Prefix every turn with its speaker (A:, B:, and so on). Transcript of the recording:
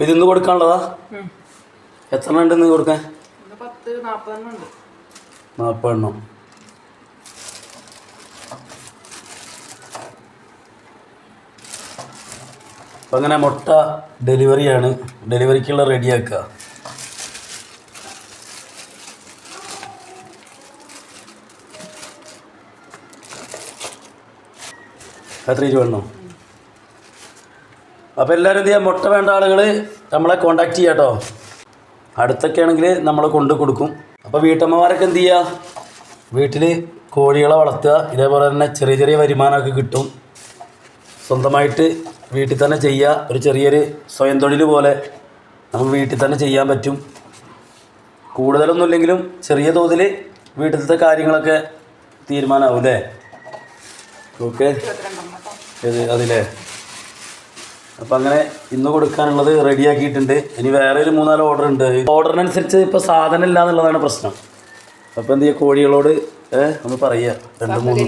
A: ഇത് ഇന്ന് കൊടുക്കാനുള്ളതാ? എത്ര എണ്ണം ഉണ്ട് ഇന്ന് കൊടുക്കാൻ? 40 എണ്ണം. അപ്പം അങ്ങനെ മുട്ട ഡെലിവറിയാണ്. ഡെലിവറിക്കുള്ള റെഡിയാക്കുക. എത്ര 20 എണ്ണം? അപ്പോൾ എല്ലാവരും എന്ത് ചെയ്യാം, മുട്ട വേണ്ട ആളുകൾ നമ്മളെ കോണ്ടാക്ട് ചെയ്യാം കേട്ടോ. അടുത്തൊക്കെ ആണെങ്കിൽ നമ്മൾ കൊണ്ടു കൊടുക്കും. അപ്പോൾ വീട്ടമ്മമാരൊക്കെ എന്ത് ചെയ്യുക, വീട്ടിൽ കോഴികളെ വളർത്തുക. ഇതേപോലെ തന്നെ ചെറിയ ചെറിയ വരുമാനമൊക്കെ കിട്ടും. സ്വന്തമായിട്ട് വീട്ടിൽ തന്നെ ചെയ്യുക. ഒരു ചെറിയൊരു സ്വയം തൊഴിൽ പോലെ നമുക്ക് വീട്ടിൽ തന്നെ ചെയ്യാൻ പറ്റും. കൂടുതലൊന്നും ഇല്ലെങ്കിലും ചെറിയ തോതിൽ വീട്ടിലത്തെ കാര്യങ്ങളൊക്കെ തീരുമാനമാവും അല്ലേ? ഓക്കെ, അതിലേ. അപ്പം അങ്ങനെ ഇന്ന് കൊടുക്കാനുള്ളത് റെഡിയാക്കിയിട്ടുണ്ട്. ഇനി വേറെ ഒരു 3-4 ഓർഡർ ഉണ്ട്. ഓർഡറിനനുസരിച്ച് ഇപ്പോൾ സാധനം ഇല്ല എന്നുള്ളതാണ് പ്രശ്നം. അപ്പോൾ എന്ത് ചെയ്യുക, കോഴികളോട് ഒന്ന് പറയുക 2-3